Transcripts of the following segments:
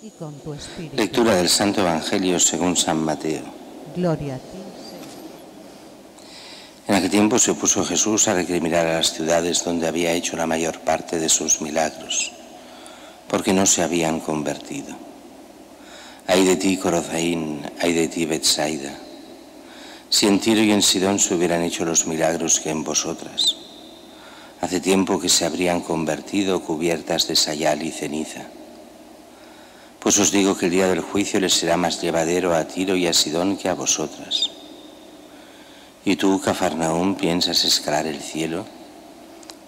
y con tu espíritu. Lectura del Santo Evangelio según San Mateo. Gloria a ti, Señor. En aquel tiempo se puso Jesús a recriminar a las ciudades donde había hecho la mayor parte de sus milagros, porque no se habían convertido. Ay de ti, Corozaín, ay de ti, Betsaida. Si en Tiro y en Sidón se hubieran hecho los milagros que en vosotras, hace tiempo que se habrían convertido cubiertas de sayal y ceniza. Pues os digo que el día del juicio les será más llevadero a Tiro y a Sidón que a vosotras. Y tú, Cafarnaúm, piensas escalar el cielo,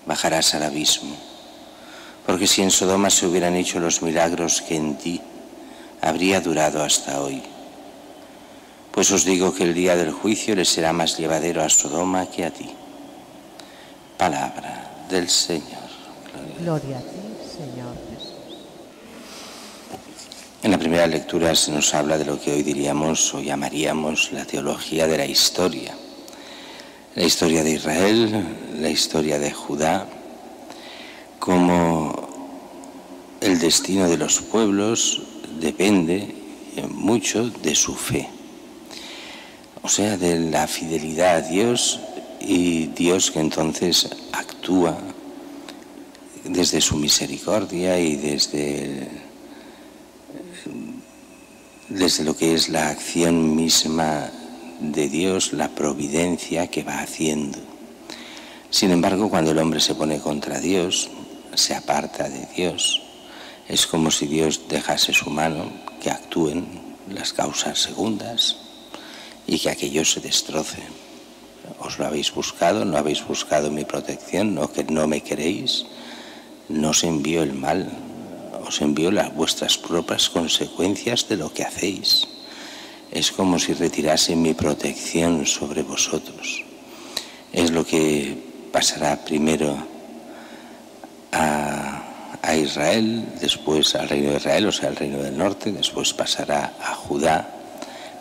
bajarás al abismo, porque si en Sodoma se hubieran hecho los milagros que en ti, habría durado hasta hoy. Pues os digo que el día del juicio les será más llevadero a Sodoma que a ti. Palabra del Señor. Gloria a ti, Señor Jesús. En la primera lectura se nos habla de lo que hoy diríamos o llamaríamos la teología de la historia. La historia de Israel, la historia de Judá, como el destino de los pueblos depende mucho de su fe. O sea, de la fidelidad a Dios, y Dios que entonces actúa desde su misericordia y desde lo que es la acción misma de Dios, la providencia que va haciendo. Sin embargo, cuando el hombre se pone contra Dios, se aparta de Dios, es como si Dios dejase su mano que actúen las causas segundas y que aquello se destroce. Os lo habéis buscado, no habéis buscado mi protección, no, que no me queréis, no os envío el mal, os envío las vuestras propias consecuencias de lo que hacéis. Es como si retirase mi protección sobre vosotros. Es lo que pasará primero a Israel, después al reino de Israel, o sea, al reino del norte, después pasará a Judá.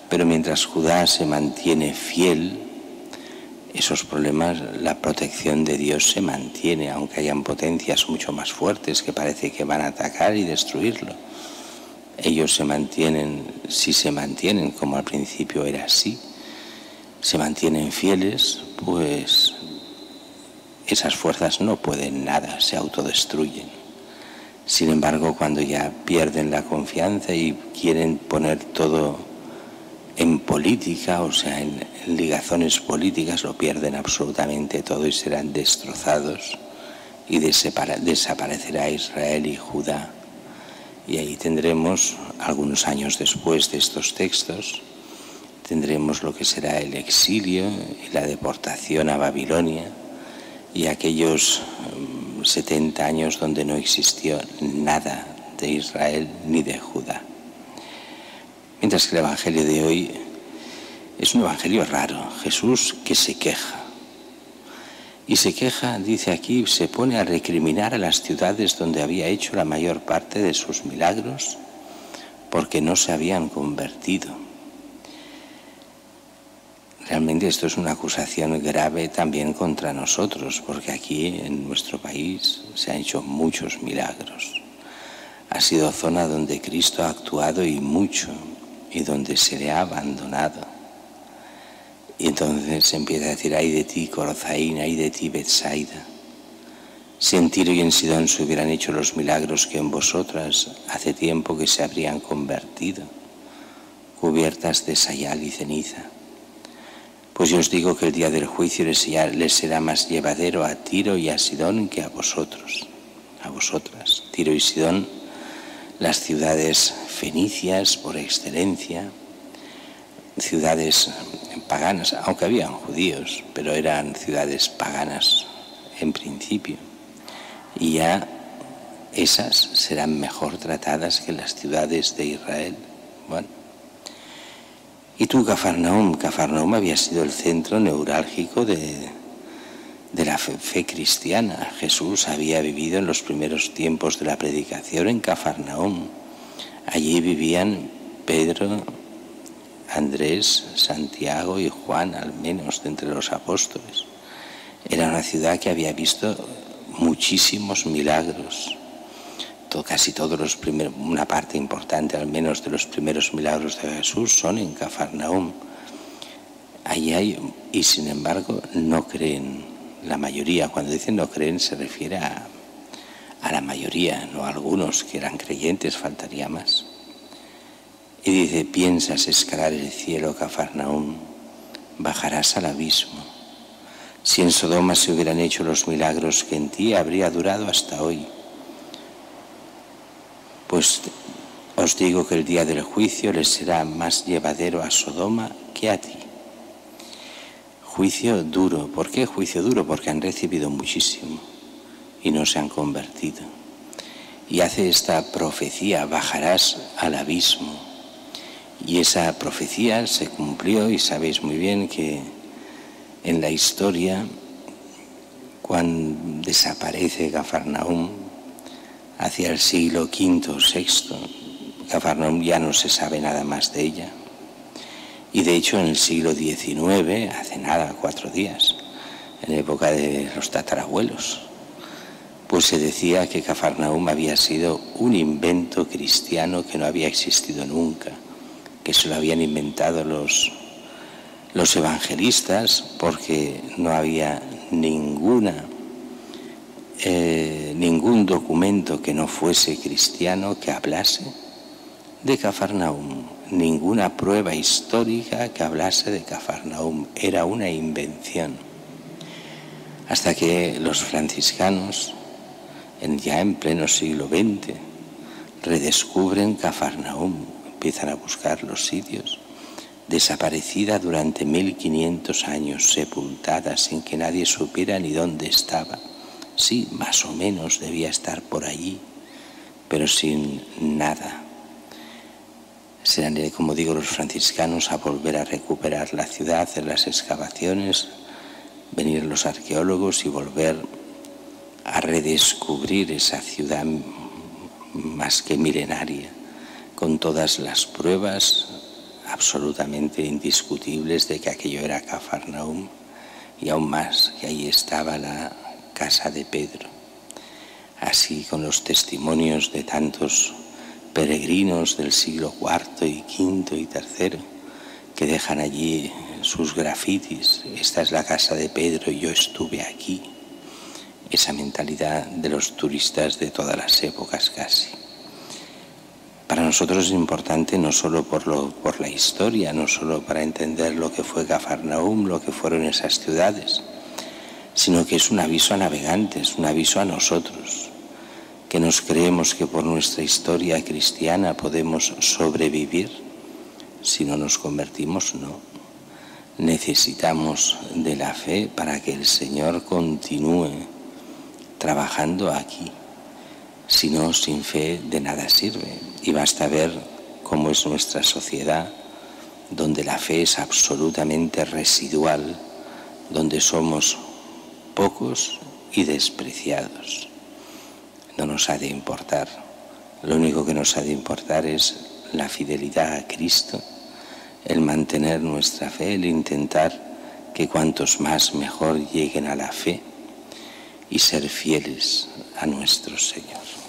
Pero mientras Judá se mantiene fiel, esos problemas, la protección de Dios se mantiene, aunque hayan potencias mucho más fuertes que parece que van a atacar y destruirlo. Ellos se mantienen, si se mantienen, como al principio era así, se mantienen fieles, pues esas fuerzas no pueden nada, se autodestruyen. Sin embargo, cuando ya pierden la confianza y quieren poner todo en política, o sea, en ligazones políticas, lo pierden absolutamente todo y serán destrozados, y desaparecerá Israel y Judá. Y ahí tendremos, algunos años después de estos textos, tendremos lo que será el exilio y la deportación a Babilonia, y aquellos 70 años donde no existió nada de Israel ni de Judá. Mientras que el Evangelio de hoy es un Evangelio raro. Jesús que se queja. Y se queja, dice aquí, se pone a recriminar a las ciudades donde había hecho la mayor parte de sus milagros porque no se habían convertido. Realmente esto es una acusación grave también contra nosotros, porque aquí en nuestro país se han hecho muchos milagros. Ha sido zona donde Cristo ha actuado y mucho, y donde se le ha abandonado. Y entonces se empieza a decir, ay de ti, Corozaín, ay de ti, Betsaida. Si en Tiro y en Sidón se hubieran hecho los milagros que en vosotras, hace tiempo que se habrían convertido, cubiertas de sayal y ceniza. Pues yo os digo que el día del juicio les será más llevadero a Tiro y a Sidón que a vosotros, a vosotras. Tiro y Sidón, las ciudades fenicias por excelencia, ciudades paganas, aunque habían judíos, pero eran ciudades paganas en principio. Y ya esas serán mejor tratadas que las ciudades de Israel. Bueno. Y tú, Cafarnaúm, Cafarnaúm había sido el centro neurálgico de la fe cristiana. Jesús había vivido en los primeros tiempos de la predicación en Cafarnaúm. Allí vivían Pedro, Andrés, Santiago y Juan, al menos de entre los apóstoles. Era una ciudad que había visto muchísimos milagros. casi todos los primeros, una parte importante al menos de los primeros milagros de Jesús son en Cafarnaúm. Allí hay, y sin embargo no creen la mayoría. Cuando dicen no creen se refiere a la mayoría, no a algunos que eran creyentes, faltaría más. Y dice: piensas escalar el cielo, Cafarnaúm, bajarás al abismo. Si en Sodoma se hubieran hecho los milagros que en ti, habría durado hasta hoy. Pues os digo que el día del juicio les será más llevadero a Sodoma que a ti. Juicio duro. ¿Por qué juicio duro? Porque han recibido muchísimo y no se han convertido. Y hace esta profecía: bajarás al abismo. Y esa profecía se cumplió, y sabéis muy bien que en la historia, cuando desaparece Cafarnaúm hacia el siglo V o VI, Cafarnaúm ya no se sabe nada más de ella. Y de hecho en el siglo XIX, hace nada, 4 días, en época de los tatarabuelos, pues se decía que Cafarnaúm había sido un invento cristiano que no había existido nunca, que se lo habían inventado los evangelistas, porque no había ningún documento que no fuese cristiano que hablase de Cafarnaúm, ninguna prueba histórica que hablase de Cafarnaúm, era una invención. Hasta que los franciscanos, ya en pleno siglo XX, redescubren Cafarnaúm, empiezan a buscar los sitios, desaparecida durante 1500 años, sepultada sin que nadie supiera ni dónde estaba. Sí, más o menos debía estar por allí, pero sin nada. Serán, como digo, los franciscanos a volver a recuperar la ciudad, hacer las excavaciones, venir los arqueólogos y volver a redescubrir esa ciudad más que milenaria, con todas las pruebas absolutamente indiscutibles de que aquello era Cafarnaúm, y aún más, que ahí estaba la casa de Pedro. Así, con los testimonios de tantos peregrinos del siglo IV y V y III que dejan allí sus grafitis: esta es la casa de Pedro y yo estuve aquí. Esa mentalidad de los turistas de todas las épocas casi. Para nosotros es importante no solo por la historia, no solo para entender lo que fue Cafarnaúm, lo que fueron esas ciudades, sino que es un aviso a navegantes, un aviso a nosotros, que nos creemos que por nuestra historia cristiana podemos sobrevivir. Si no nos convertimos, no. Necesitamos de la fe para que el Señor continúe trabajando aquí. Si no, sin fe de nada sirve. Y basta ver cómo es nuestra sociedad, donde la fe es absolutamente residual, donde somos pocos y despreciados. No nos ha de importar. Lo único que nos ha de importar es la fidelidad a Cristo, el mantener nuestra fe, el intentar que cuantos más mejor lleguen a la fe y ser fieles a nuestro Señor.